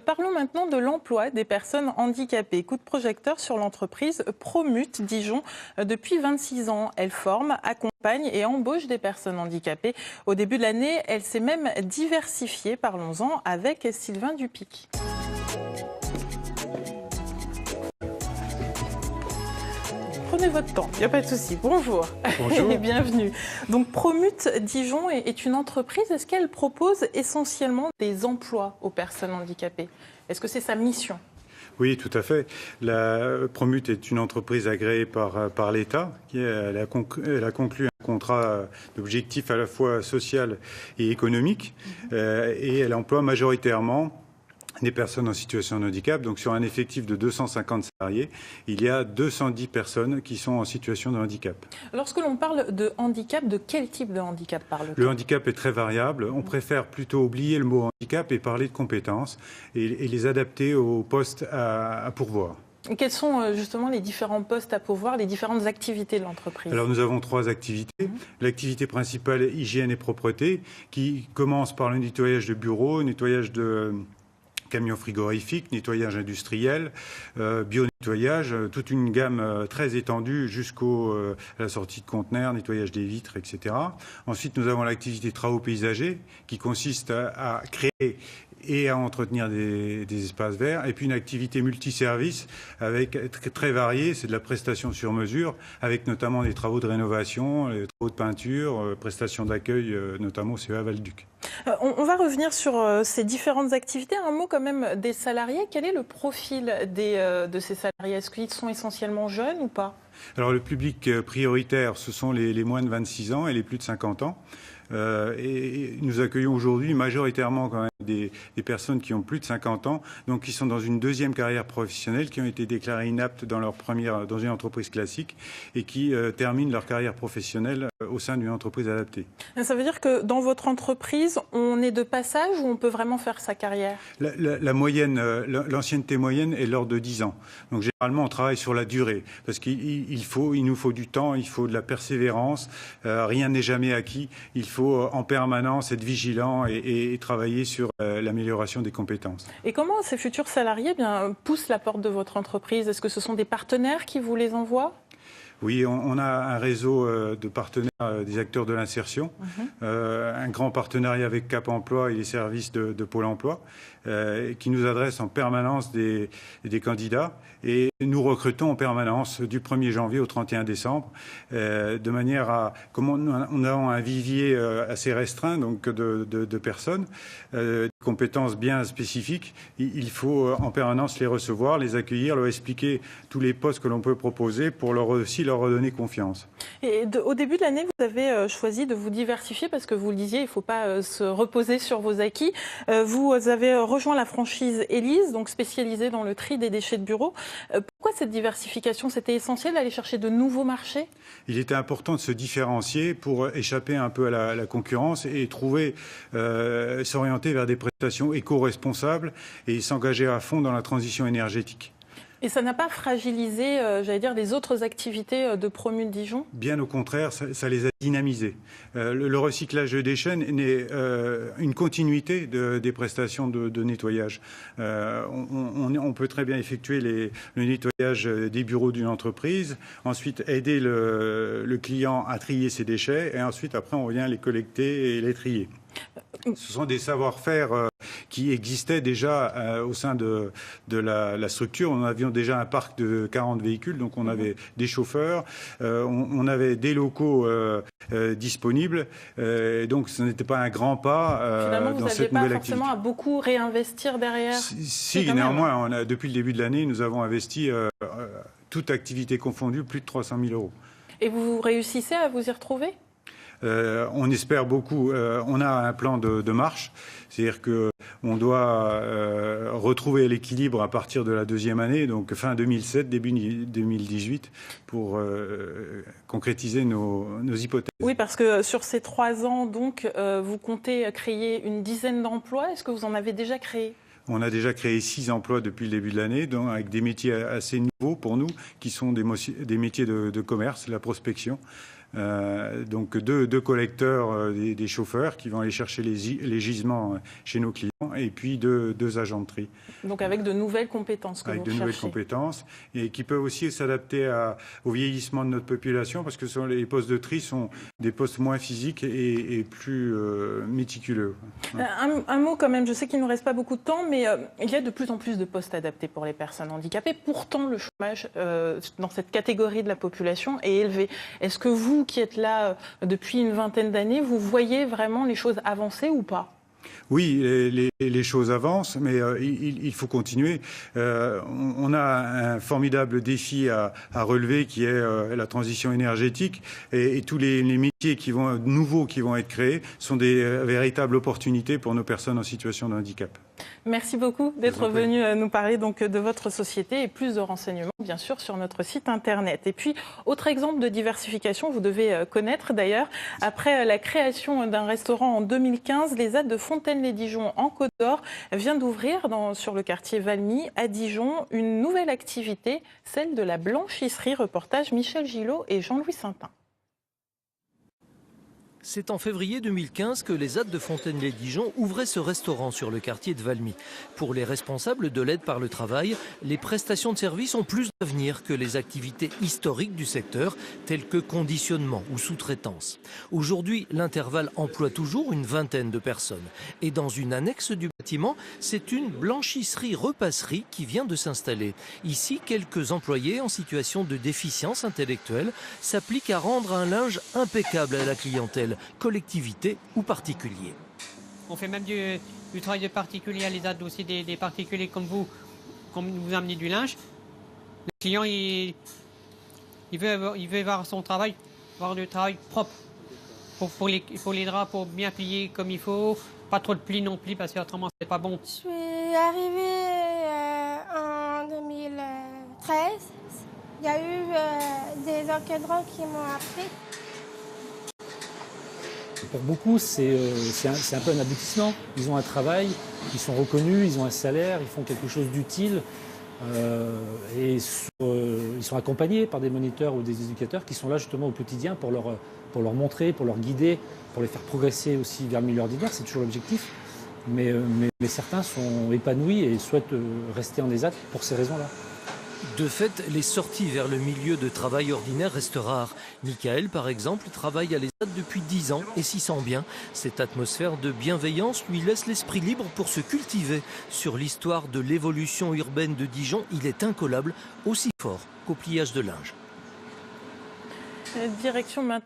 Parlons maintenant de l'emploi des personnes handicapées. Coup de projecteur sur l'entreprise Promute Dijon. Depuis 26 ans, elle forme, accompagne et embauche des personnes handicapées. Au début de l'année, elle s'est même diversifiée. Parlons-en avec Sylvain Dupic. Prenez votre temps, il n'y a pas de souci. Bonjour. Bonjour. Et bienvenue. Donc Promute Dijon est une entreprise. Est-ce qu'elle propose essentiellement des emplois aux personnes handicapées? Est-ce que c'est sa mission? Oui, tout à fait. La Promute est une entreprise agréée par l'État. Elle a conclu un contrat d'objectif à la fois social et économique. Et elle emploie majoritairement des personnes en situation de handicap. Donc sur un effectif de 250 salariés, il y a 210 personnes qui sont en situation de handicap. Lorsque l'on parle de handicap, de quel type de handicap parle-t-on? Le handicap est très variable. On préfère plutôt oublier le mot handicap et parler de compétences et les adapter aux postes à pourvoir. Et quels sont justement les différents postes à pourvoir, les différentes activités de l'entreprise? Alors nous avons 3 activités. L'activité principale, hygiène et propreté, qui commence par le nettoyage de bureaux, nettoyage de camions frigorifiques, nettoyage industriel, bio-nettoyage, toute une gamme très étendue jusqu'à la sortie de conteneurs, nettoyage des vitres, etc. Ensuite, nous avons l'activité travaux paysagers qui consiste à créer et à entretenir des espaces verts. Et puis une activité multiservice avec très variée, c'est de la prestation sur mesure, avec notamment des travaux de rénovation, des travaux de peinture, prestations d'accueil, notamment au CEA Val-Duc. On va revenir sur ces différentes activités. Un mot quand même des salariés. Quel est le profil de ces salariés? Est-ce qu'ils sont essentiellement jeunes ou pas? Alors le public prioritaire, ce sont les moins de 26 ans et les plus de 50 ans. Et nous accueillons aujourd'hui majoritairement quand même des personnes qui ont plus de 50 ans, donc qui sont dans une deuxième carrière professionnelle, qui ont été déclarées inaptes dans une entreprise classique et qui terminent leur carrière professionnelle au sein d'une entreprise adaptée. Ça veut dire que dans votre entreprise, on est de passage ou on peut vraiment faire sa carrière? La moyenne, l'ancienneté moyenne est l'ordre de 10 ans. Donc généralement, on travaille sur la durée parce qu'il nous faut du temps, il faut de la persévérance. Rien n'est jamais acquis. Il faut en permanence être vigilant et travailler sur l'amélioration des compétences. Et comment ces futurs salariés poussent la porte de votre entreprise? Est-ce que ce sont des partenaires qui vous les envoient? Oui, on a un réseau de partenaires des acteurs de l'insertion, un grand partenariat avec Cap Emploi et les services de Pôle Emploi, qui nous adressent en permanence des candidats. Et nous recrutons en permanence du 1er janvier au 31 décembre, de manière à, comme on a un vivier assez restreint donc de personnes, des compétences bien spécifiques, il faut en permanence les recevoir, les accueillir, leur expliquer tous les postes que l'on peut proposer pour leur redonner confiance. Et au début de l'année, vous avez choisi de vous diversifier parce que vous le disiez, il ne faut pas se reposer sur vos acquis. Vous avez rejoint la franchise Élise, donc spécialisée dans le tri des déchets de bureau. Pourquoi cette diversification? C'était essentiel d'aller chercher de nouveaux marchés? Il était important de se différencier pour échapper un peu à la concurrence et s'orienter vers des prestations éco-responsables et s'engager à fond dans la transition énergétique. Et ça n'a pas fragilisé, j'allais dire, les autres activités de Promute Dijon? Bien au contraire, ça les a dynamisés. Le recyclage de déchets n'est une continuité des prestations de nettoyage. On peut très bien effectuer le nettoyage des bureaux d'une entreprise, ensuite aider le client à trier ses déchets, et ensuite, après, on vient les collecter et les trier. Ce sont des savoir-faire qui existaient déjà au sein de la structure. Nous avions déjà un parc de 40 véhicules, donc on avait des chauffeurs, on avait des locaux disponibles, donc ce n'était pas un grand pas dans cette nouvelle activité. Finalement, vous n'aviez pas forcément à beaucoup réinvestir derrière? Si, néanmoins, depuis le début de l'année, nous avons investi, toute activité confondue, plus de 300 000 €. Et vous réussissez à vous y retrouver? On espère beaucoup. On a un plan de marche, c'est-à-dire qu'on doit retrouver l'équilibre à partir de la deuxième année, donc fin 2007, début 2018, pour concrétiser nos hypothèses. Oui, parce que sur ces 3 ans, donc, vous comptez créer une dizaine d'emplois. Est-ce que vous en avez déjà créé? On a déjà créé 6 emplois depuis le début de l'année, avec des métiers assez nouveaux pour nous, qui sont des métiers de commerce, la prospection. Donc deux collecteurs, des chauffeurs qui vont aller chercher les gisements chez nos clients, et puis deux agents de tri. Donc avec de nouvelles compétences que vous recherchez. Avec de nouvelles compétences, et qui peuvent aussi s'adapter au vieillissement de notre population, parce que les postes de tri sont des postes moins physiques et plus méticuleux. Un mot quand même, je sais qu'il ne nous reste pas beaucoup de temps, mais il y a de plus en plus de postes adaptés pour les personnes handicapées. Pourtant, le chômage dans cette catégorie de la population est élevé. Est-ce que vous, qui êtes là depuis une vingtaine d'années, vous voyez vraiment les choses avancer ou pas ? Oui, les choses avancent, mais il faut continuer. On a un formidable défi à relever, qui est la transition énergétique, et tous les métiers nouveaux qui vont être créés sont des véritables opportunités pour nos personnes en situation de handicap. Merci beaucoup d'être venu nous parler donc de votre société, et plus de renseignements bien sûr sur notre site internet. Et puis, autre exemple de diversification, vous devez connaître d'ailleurs, après la création d'un restaurant en 2015, les ZAD de Fontaine-lès-Dijon en Côte d'Or vient d'ouvrir sur le quartier Valmy à Dijon une nouvelle activité, celle de la blanchisserie. Reportage Michel Gillot et Jean-Louis Saintin. C'est en février 2015 que les ZAD de Fontaine-lès-Dijon ouvraient ce restaurant sur le quartier de Valmy. Pour les responsables de l'aide par le travail, les prestations de services ont plus d'avenir que les activités historiques du secteur, telles que conditionnement ou sous-traitance. Aujourd'hui, l'intervalle emploie toujours une vingtaine de personnes. Et dans une annexe du bâtiment, c'est une blanchisserie-repasserie qui vient de s'installer. Ici, quelques employés en situation de déficience intellectuelle s'appliquent à rendre un linge impeccable à la clientèle, collectivité ou particulier. On fait même du travail de particulier, les ZAD aussi des particuliers comme vous amenez du linge. Le client, il veut avoir son travail, avoir du travail propre pour les draps, pour bien plier comme il faut, pas trop de plis non plus parce qu'autrement c'est pas bon. Je suis arrivée en 2013. Il y a eu des encadrants qui m'ont appris. Pour beaucoup, c'est un peu un aboutissement. Ils ont un travail, ils sont reconnus, ils ont un salaire, ils font quelque chose d'utile. Ils sont accompagnés par des moniteurs ou des éducateurs qui sont là justement au quotidien pour leur montrer, pour leur guider, pour les faire progresser aussi vers le milieu ordinaire. C'est toujours l'objectif. Mais certains sont épanouis et souhaitent rester en ESAT pour ces raisons-là. De fait, les sorties vers le milieu de travail ordinaire restent rares. Michael, par exemple, travaille à l'ESAT depuis 10 ans et s'y sent bien. Cette atmosphère de bienveillance lui laisse l'esprit libre pour se cultiver. Sur l'histoire de l'évolution urbaine de Dijon, il est incollable, aussi fort qu'au pliage de linge. Direction maintenant